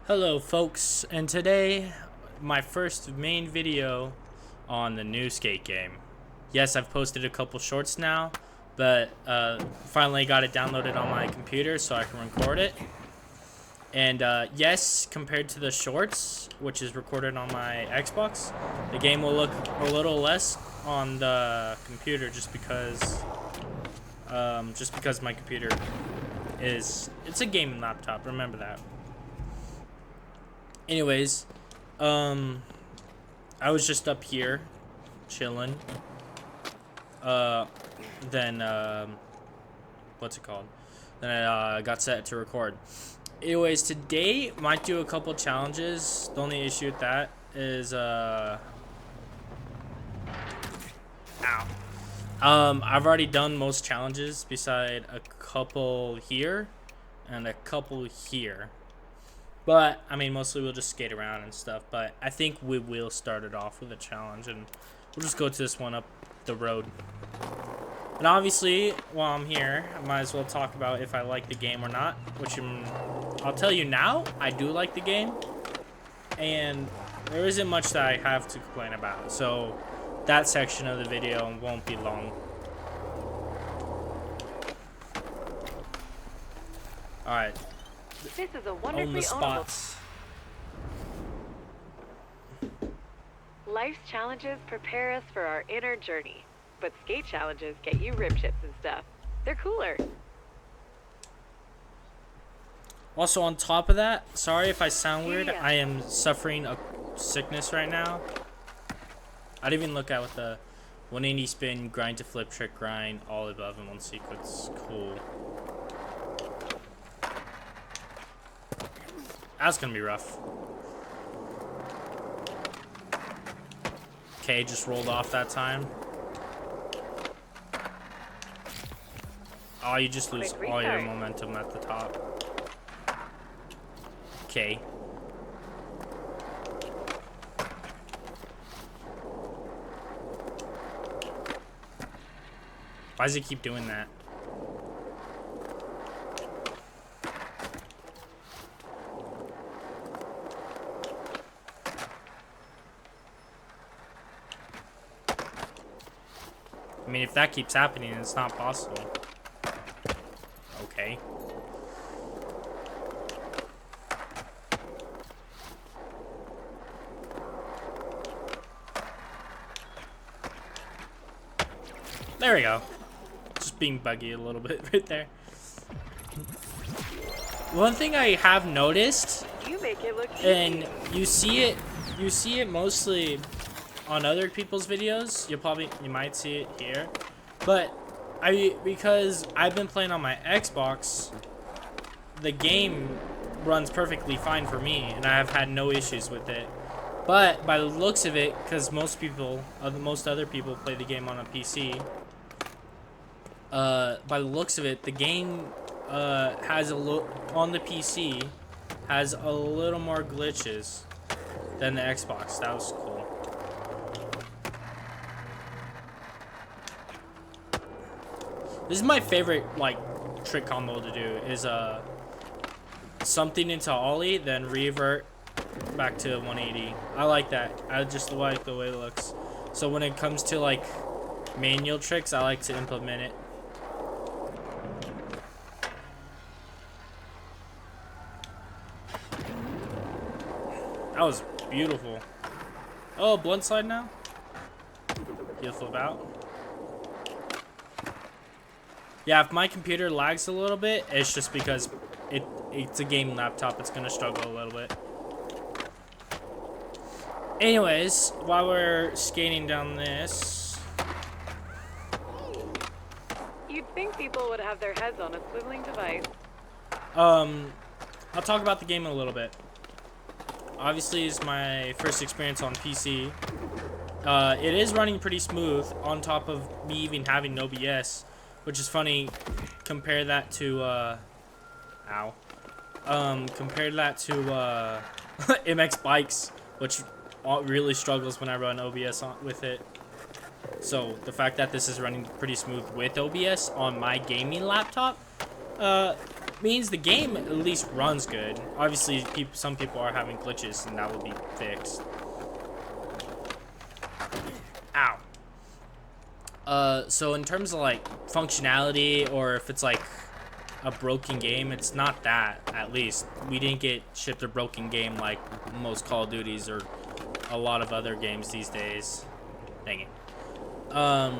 Hello folks, and today my first main video on the new Skate game. Yes, I've posted a couple shorts now, but finally got it downloaded on my computer so I can record it. And yes, compared to the shorts, which is recorded on my Xbox, the game will look a little less on the computer just because my computer it's a gaming laptop, remember that. Anyways, I was just up here, chilling. Then, what's it called? Then I got set to record. Anyways, today might do a couple challenges. The only issue with that is, ow. I've already done most challenges beside a couple here and a couple here. But, I mean, mostly we'll just skate around and stuff. But I think we will start it off with a challenge. And we'll just go to this one up the road. And obviously, while I'm here, I might as well talk about if I like the game or not. Which I'll tell you now, I do like the game. And there isn't much that I have to complain about. So, that section of the video won't be long. Alright. This is a On wonderfully the ownable. spots. Life's challenges prepare us for our inner journey, but skate challenges get you rib chips and stuff. They're cooler. Also, on top of that, sorry if I sound weird, Yeah. I am suffering a sickness right now. I didn't even look at what the 180 spin, grind to flip trick, grind, all above in one sequence. Cool. That's gonna be rough. Okay, just rolled off that time. Oh, you just lose Quick all your restart. momentum at the top. Okay. Why does it keep doing that? I mean, if that keeps happening, it's not possible. Okay. There we go. Just being buggy a little bit right there. One thing I have noticed, You make it look and easy. you see it mostly on other people's videos. You might see it here, but because I've been playing on my Xbox, the game runs perfectly fine for me, and I have had no issues with it. But by the looks of it, because most other people play the game on a PC, by the looks of it, the game has on the PC has a little more glitches than the Xbox. That was cool. This is my favorite like trick combo to do is something into ollie, then revert back to 180. I like that. I just like the way it looks. So when it comes to like manual tricks, I like to implement it. That was beautiful. Oh, blunt slide now? Beautiful bout. Yeah, if my computer lags a little bit, it's just because it's a gaming laptop. It's gonna struggle a little bit. Anyways, while we're skating down this, You'd think people would have their heads on a swiveling device. I'll talk about the game a little bit. Obviously, it's my first experience on PC. It is running pretty smooth on top of me even having OBS, which is funny. Compare that to compare that to MX Bikes, which really struggles when I run OBS with it. So the fact that this is running pretty smooth with OBS on my gaming laptop, means the game at least runs good. Obviously, some people are having glitches, and that will be fixed. Ow. So in terms of like functionality, or if it's like a broken game, it's not that. At least we didn't get shipped a broken game like most Call of Duties or a lot of other games these days. Dang it. Oh.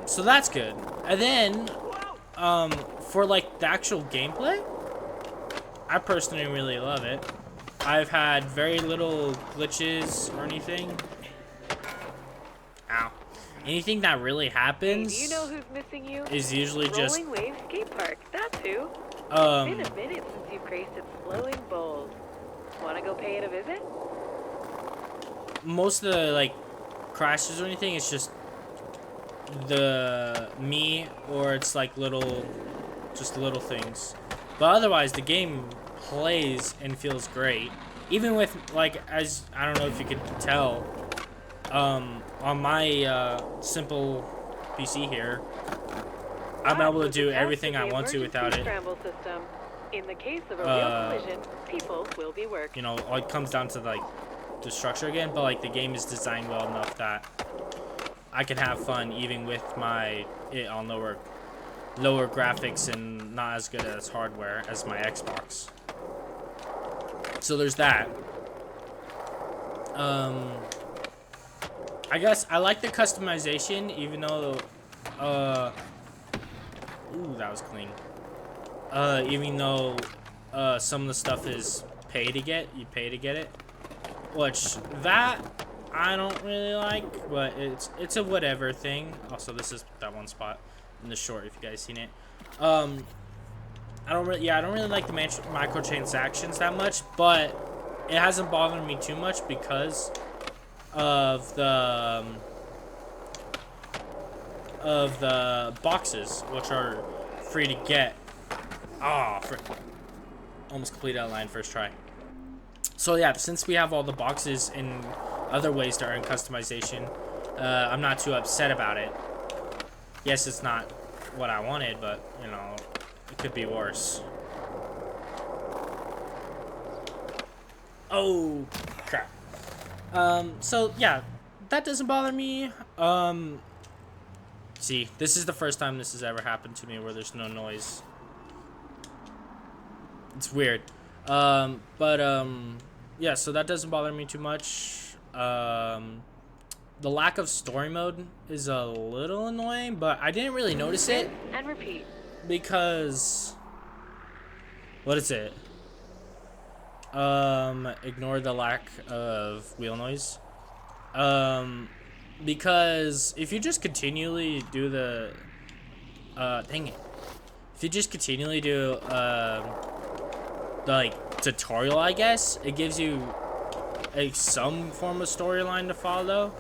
So that's good. And then for like the actual gameplay, I personally really love it. I've had very little glitches or anything. Ow. Anything that really happens Hey, do you know who's missing you? is usually just Rolling Wave Skate Park. That's who. It's been a minute since you've graced its flowing bowls. Want to go pay it a visit? most of the like crashes or anything, it's just me, or it's like just little things. But otherwise, the game plays and feels great. Even with, like, as I don't know if you could tell, on my simple PC here, I'm able to do everything I want to without it. Scramble system. In the case of a real collision, people will be worked. You know, it comes down to like the structure again, but like the game is designed well enough that I can have fun even with it on lower graphics and not as good as hardware as my Xbox. So there's that. I guess I like the customization, even though ooh, that was clean. Even though some of the stuff is you pay to get it, which that I don't really like, but it's a whatever thing. Also, this is that one spot in the short, if you guys seen it. I don't really like the microtransactions that much, but it hasn't bothered me too much because of the boxes, which are free to get. Almost completed that line first try. So yeah, since we have all the boxes and other ways to earn customization, I'm not too upset about it. Yes, it's not what I wanted, but you know, it could be worse. Oh crap. So yeah, that doesn't bother me. See, this is the first time this has ever happened to me where there's no noise. It's weird. Yeah, so that doesn't bother me too much. The lack of story mode is a little annoying, but I didn't really notice it. And repeat. Because what is it? Ignore the lack of wheel noise. Because if you just continually do the dang it. If you just continually do the like tutorial, I guess, it gives you some form of storyline to follow.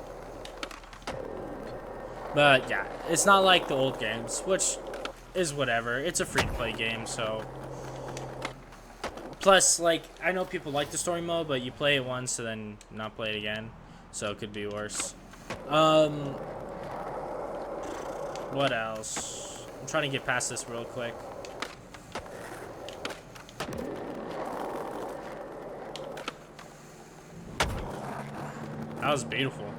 But yeah, it's not like the old games, which is whatever. It's a free-to-play game, so. Plus, like, I know people like the story mode, but you play it once and then not play it again, so it could be worse. What else? I'm trying to get past this real quick. That was beautiful.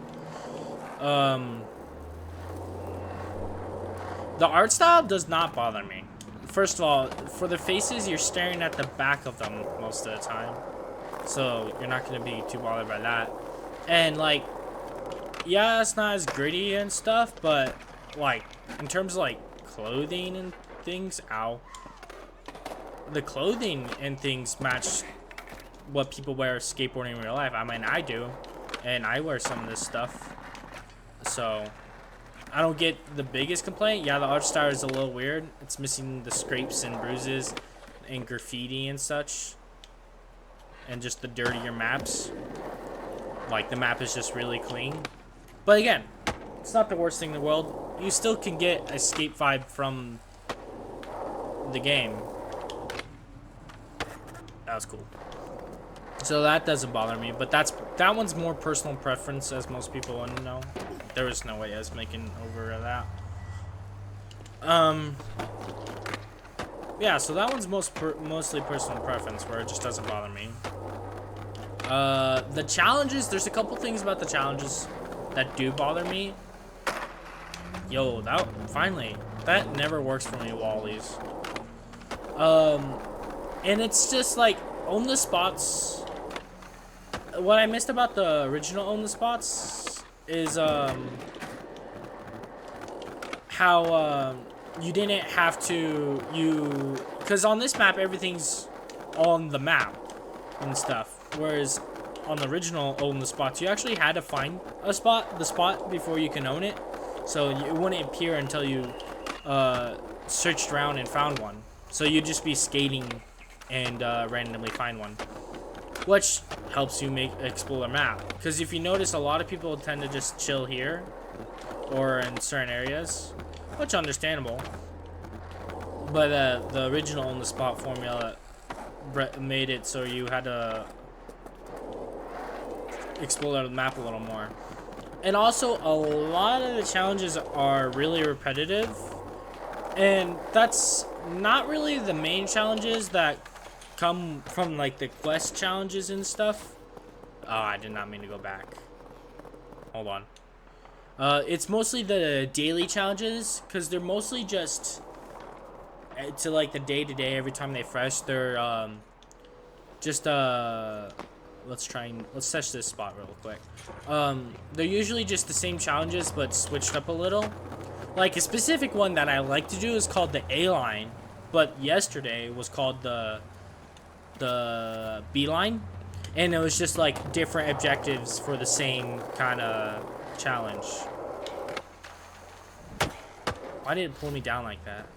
The art style does not bother me. First of all, for the faces, you're staring at the back of them most of the time, so you're not going to be too bothered by that. And like, yeah, it's not as gritty and stuff, but like in terms of like clothing and things, the clothing and things match what people wear skateboarding in real life. I mean, I do, and I wear some of this stuff, so I don't get the biggest complaint. Yeah, the art style is a little weird. It's missing the scrapes and bruises and graffiti and such, and just the dirtier maps. Like, the map is just really clean. But again, it's not the worst thing in the world. You still can get a skate vibe from the game. That was cool. So that doesn't bother me, but that one's more personal preference, as most people want to know. There was no way I was making over that. Um, yeah, so that one's mostly personal preference, where it just doesn't bother me. The challenges, there's a couple things about the challenges that do bother me. Yo, finally, that never works for me, Wallies. And it's just like, own the spots. What I missed about the original Own the Spots is, how, you didn't have to, because on this map, everything's on the map and stuff. Whereas on the original Own the Spots, you actually had to find the spot before you can own it. So it wouldn't appear until you, searched around and found one. So you'd just be skating and, randomly find one. Which helps you explore the map. Because if you notice, a lot of people tend to just chill here. Or in certain areas. Which understandable. But the original On the Spot formula made it so you had to explore the map a little more. And also, a lot of the challenges are really repetitive. And that's not really the main challenges that come from, like, the quest challenges and stuff. Oh, I did not mean to go back. Hold on. It's mostly the daily challenges, because they're mostly just to, like, the day-to-day. Every time they fresh, they're let's test this spot real quick. They're usually just the same challenges but switched up a little. Like, a specific one that I like to do is called the A line, but yesterday was called the B line, and it was just like different objectives for the same kind of challenge. Why did it pull me down like that?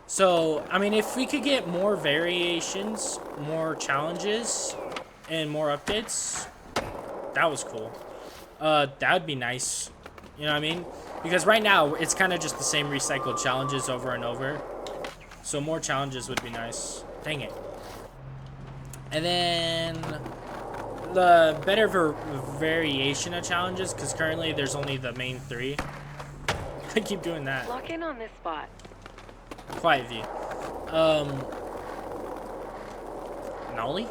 So, I mean, if we could get more variations, more challenges, and more updates, that was cool. That would be nice. You know what I mean? Because right now, it's kind of just the same recycled challenges over and over. So more challenges would be nice. Dang it. And then the better variation of challenges, because currently there's only the main 3. I keep doing that. Lock in on this spot. Quiet V. Nolly?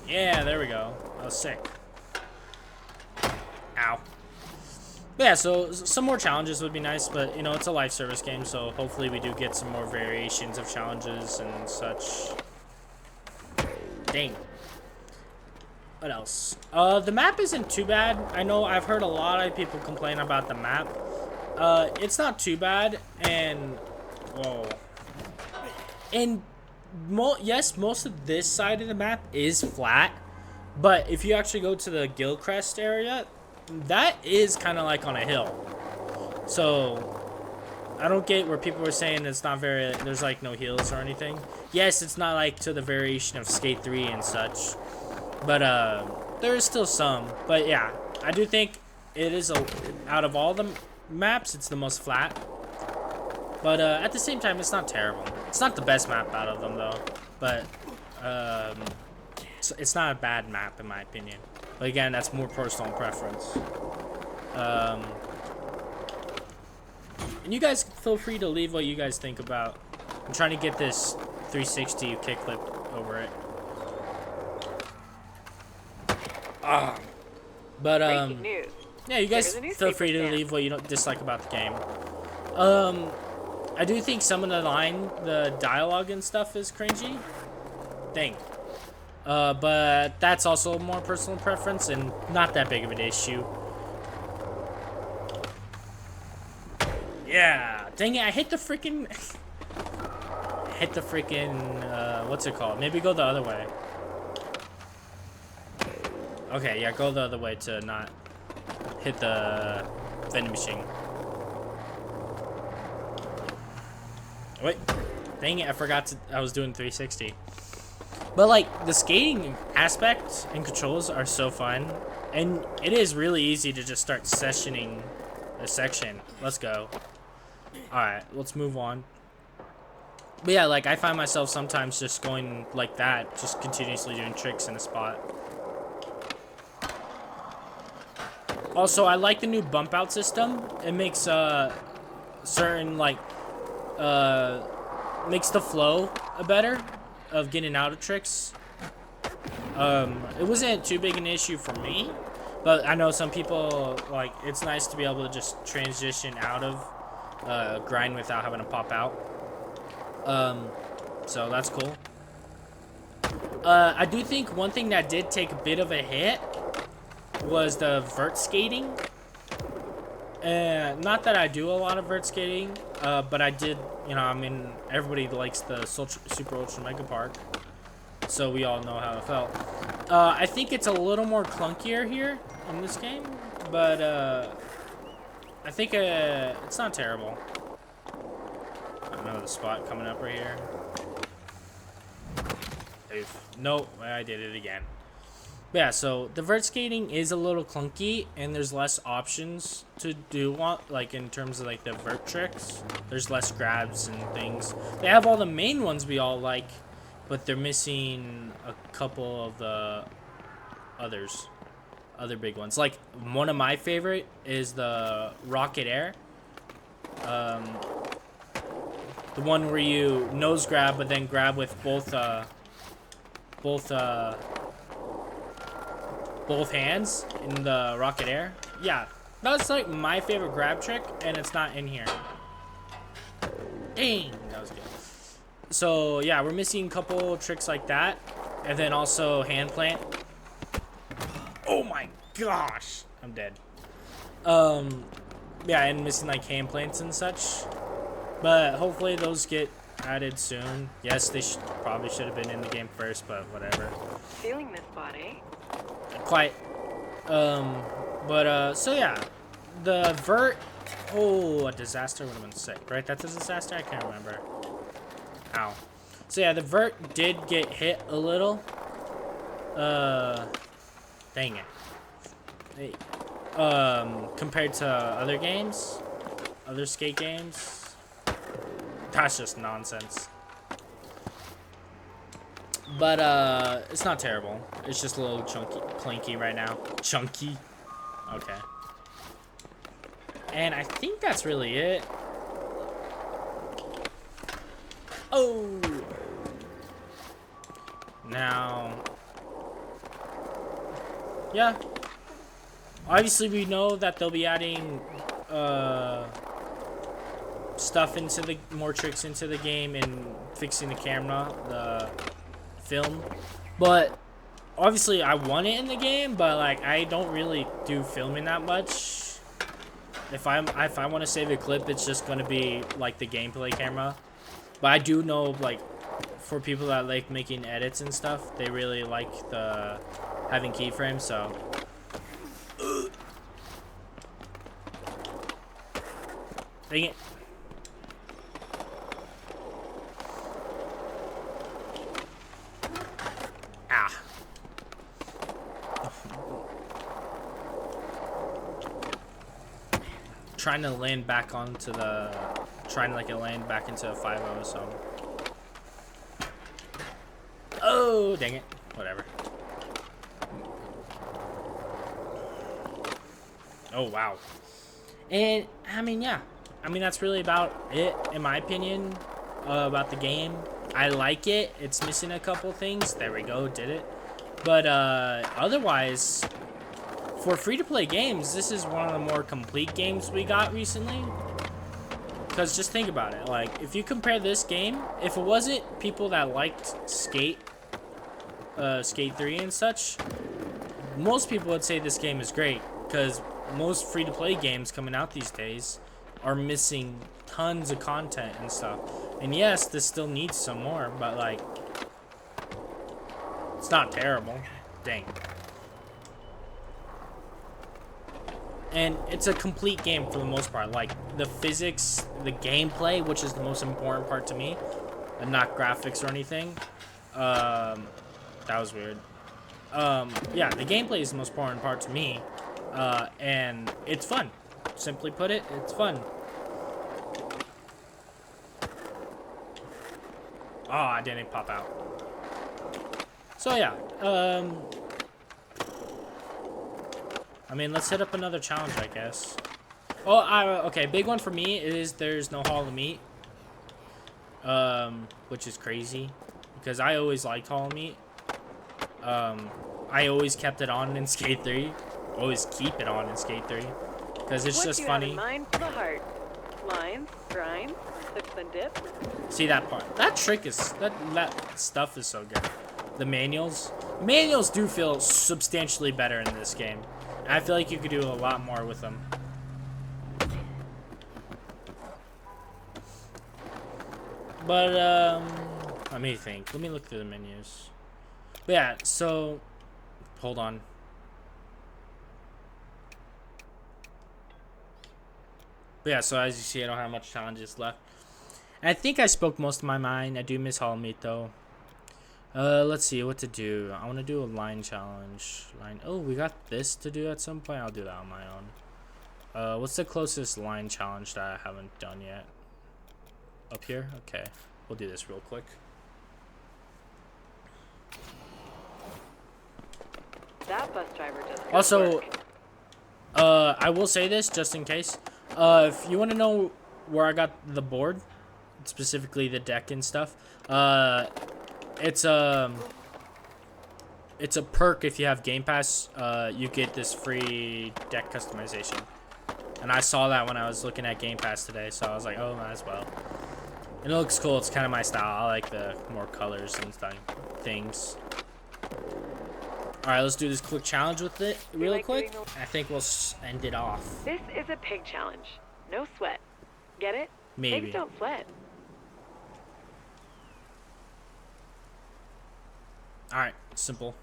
Yeah, there we go. That was sick. Ow. But yeah, so some more challenges would be nice, but, you know, it's a live service game, so hopefully we do get some more variations of challenges and such. Dang. What else? The map isn't too bad. I know I've heard a lot of people complain about the map. It's not too bad, and whoa. And yes, most of this side of the map is flat, but if you actually go to the Gilcrest area, that is kind of like on a hill. So I don't get where people were saying it's not very, there's like no hills or anything. Yes, it's not like to the variation of Skate 3 and such, but there is still some. But yeah, I do think it is out of all the maps, it's the most flat. But at the same time, it's not terrible. It's not the best map out of them though, but it's not a bad map in my opinion. But again, that's more personal preference. And you guys feel free to leave what you guys think about. I'm trying to get this 360 kickflip over it. But Breaking news. yeah, you guys Here are the feel free to newspaper leave what you don't dislike about the game. I do think some of the dialogue and stuff is cringy. Dang. But that's also more personal preference and not that big of an issue. Yeah, dang it, I hit the freaking what's it called? Maybe go the other way. Okay, yeah, go the other way to not hit the vending machine. Wait, dang it, I forgot I was doing 360. But like, the skating aspect and controls are so fun, and it is really easy to just start sessioning a section. Let's go. Alright, let's move on. But yeah, like, I find myself sometimes just going like that, just continuously doing tricks in a spot. Also, I like the new bump out system. It makes certain like makes the flow better of getting out of tricks. It wasn't too big an issue for me, but I know some people, like, it's nice to be able to just transition out of grind without having to pop out. So that's cool. I do think one thing that did take a bit of a hit was the vert skating. Not that I do a lot of vert skating, but I did, you know, I mean, everybody likes the Super Ultra Mega Park, so we all know how it felt. I think it's a little more clunkier here in this game, but I think it's not terrible. Another spot coming up right here. Oof. Nope, I did it again. But yeah, so the vert skating is a little clunky, and there's less options to do, like in terms of like the vert tricks. There's less grabs and things. They have all the main ones we all like, but they're missing a couple of the other big ones. Like one of my favorite is the Rocket Air. The one where you nose grab, but then grab with both hands in the Rocket Air. Yeah, that's like my favorite grab trick, and it's not in here. Dang, that was good. So yeah, we're missing a couple tricks like that, and then also hand plant. Oh my gosh, I'm dead. Yeah, and missing like hand plants and such, but hopefully those get added soon. Yes, they probably should have been in the game first, but whatever. Feeling this body? Quite. So yeah, the vert. Oh, a disaster would have been sick, right? That's a disaster. I can't remember. Ow. So yeah, the vert did get hit a little. Dang it. Hey. Compared to other games, other skate games, that's just nonsense. But it's not terrible. It's just a little clanky right now. Chunky. Okay. And I think that's really it. Oh. Now. Yeah. Obviously, we know that they'll be adding stuff into the more tricks into the game and fixing the camera, the film. But obviously, I want it in the game, but like I don't really do filming that much. If I want to save a clip, it's just gonna be like the gameplay camera. But I do know, like, for people that like making edits and stuff, they really like the having keyframes. So. Dang it. Ah. Trying to land back onto the... Trying to like land back into a 5-0, so... Oh, dang it. Whatever. Oh, wow. And, I mean, yeah. I mean, that's really about it, in my opinion, about the game. I like it. It's missing a couple things. There we go, did it. But otherwise, for free-to-play games, this is one of the more complete games we got recently. Because just think about it. Like, if you compare this game, if it wasn't people that liked Skate 3 and such, most people would say this game is great. Because most free-to-play games coming out these days are missing tons of content and stuff. And yes, this still needs some more, but like, it's not terrible. Dang. And it's a complete game for the most part. Like, the physics, the gameplay, which is the most important part to me, and not graphics or anything. That was weird. Yeah, the gameplay is the most important part to me. And it's fun. Simply put it, it's fun. Oh, I didn't pop out. So yeah, I mean, let's hit up another challenge, I guess. Oh, okay. Big one for me is there's no Hall of Meat, which is crazy because I always liked Hall of Meat. I always kept it on in Skate 3. Always keep it on in Skate 3 because it's just funny. What do you have in mind for the heart? Lines, grinds, clips and dips? See that part? That trick is that stuff is so good. The manuals do feel substantially better in this game. And I feel like you could do a lot more with them. But let me think. Let me look through the menus. But yeah, so hold on. But yeah, so as you see, I don't have much challenges left. And I think I spoke most of my mind. I do miss Hall of Meat though. Let's see what to do. I want to do a line challenge. Oh, we got this to do at some point. I'll do that on my own. What's the closest line challenge that I haven't done yet? Up here? Okay. We'll do this real quick. That bus driver does good Also, work. I will say this just in case. If you want to know where I got the board, specifically the deck and stuff, it's a perk if you have Game Pass. You get this free deck customization. And I saw that when I was looking at Game Pass today, so I was like, oh, might as well. And it looks cool. It's kind of my style. I like the more colors and things. All right, let's do this quick challenge with it real quick. I think we'll end it off. This is a pig challenge. No sweat. Get it? Maybe. Pigs don't sweat. All right, simple.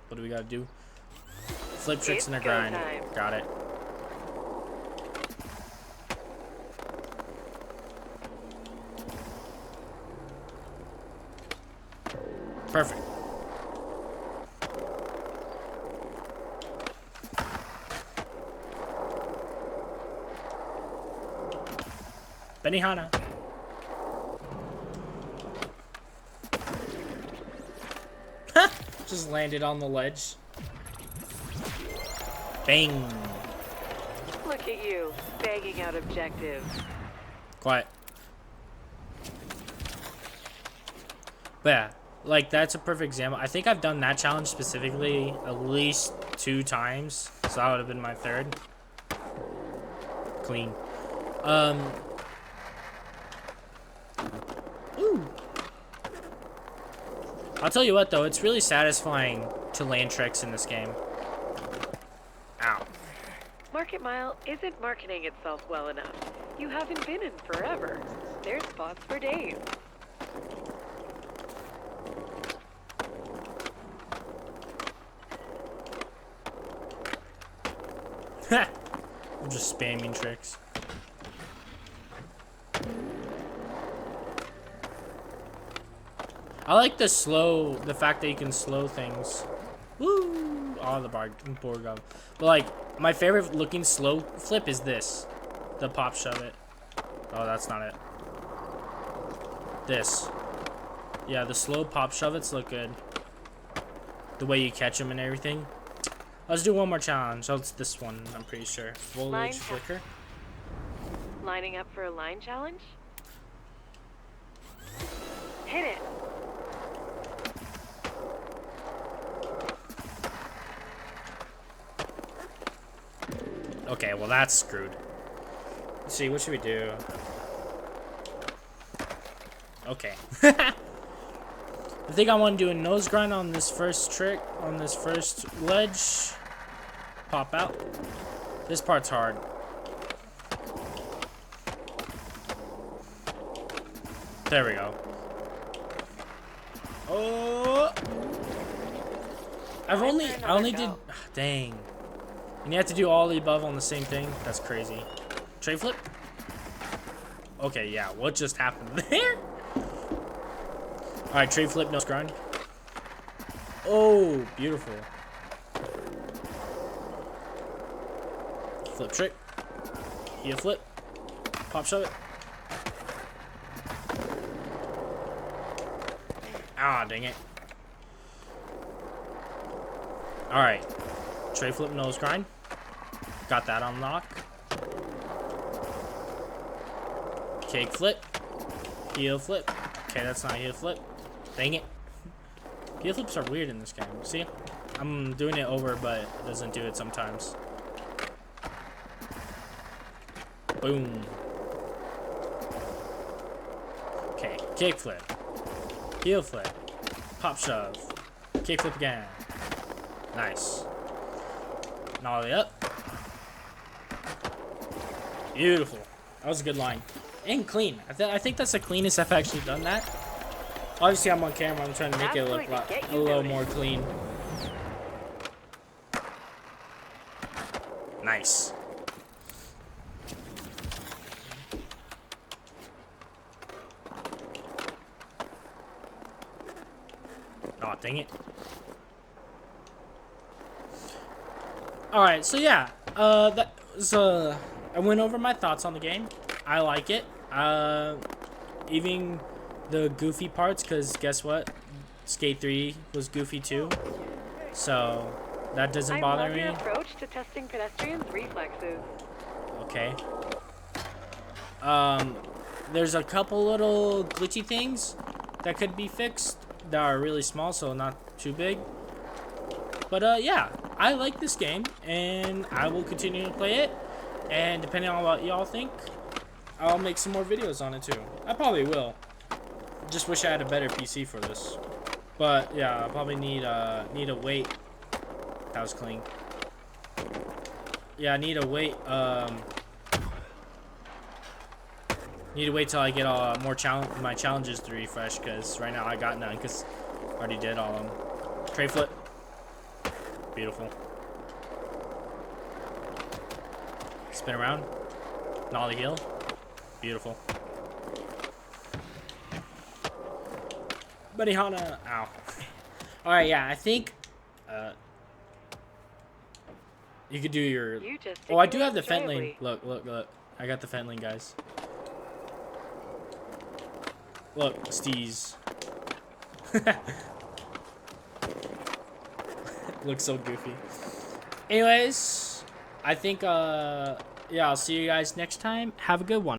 What do we got to do? Flip tricks in a It's grind. go time. Got it. Perfect. Benihana. Just landed on the ledge. Bang. Look at you, banging out objectives. Quiet. But yeah, like that's a perfect example. I think I've done that challenge specifically at least 2 times. So that would have been my 3rd. Clean. Ooh. I'll tell you what though, it's really satisfying to land tricks in this game. Ow. Market Mile isn't marketing itself well enough. You haven't been in forever. There's spots for days. I'm just spamming tricks. I like the fact that you can slow things. Woo! Oh, the board gun. But like, my favorite looking slow flip is this. The pop shove it. Oh, that's not it. This. Yeah, the slow pop shove it's look good. The way you catch them and everything. Let's do one more challenge. Oh, it's this one, I'm pretty sure. Foliage flicker. Lining up for a line challenge? Hit it. Okay, well that's screwed. Let's see, what should we do? Okay. I think I want to do a nose grind on this first trick, on this first ledge. Pop out. This part's hard. There we go. Oh! I only did, dang. And you have to do all the above on the same thing? That's crazy. Tray flip? Okay, yeah, what just happened there? Alright, tray flip, nose grind. Oh, beautiful. Flip trick. Heel flip. Pop shove it. Ah, dang it. Alright. Tray flip, nose grind. Got that on lock. Kick flip. Heel flip. Okay, that's not heel flip. Dang it. Heel flips are weird in this game. See? I'm doing it over, but it doesn't do it sometimes. Boom. Okay, kick flip. Heel flip. Pop shove. Kick flip again. Nice. Nollie up. Beautiful. That was a good line. And clean. I think that's the cleanest I've actually done that. Obviously, I'm on camera. I'm trying to make it look a little more clean. Nice. Oh, dang it. Alright, so yeah. That was, I went over my thoughts on the game. I like it. Even the goofy parts, because guess what? Skate 3 was goofy too. So, that doesn't bother me. I love your approach to testing pedestrians' reflexes. Okay. There's a couple little glitchy things that could be fixed that are really small, so not too big. But yeah, I like this game, and I will continue to play it. And depending on what y'all think, I'll make some more videos on it too. I probably will. Just wish I had a better PC for this. But yeah, I probably need a wait. That was clean. Yeah, I need to wait. Need to wait till I get more my challenges to refresh, because right now I got none, because I already did all of them. Tray flip. Beautiful. Spin around. Nollie heel. Beautiful. Buddy Hana. Ow. Alright, yeah, I think you could do your... Oh, I do have the Fentling. Look, look, look. I got the Fentling, guys. Look, Steez. Looks so goofy. Anyways, I think, yeah, I'll see you guys next time. Have a good one.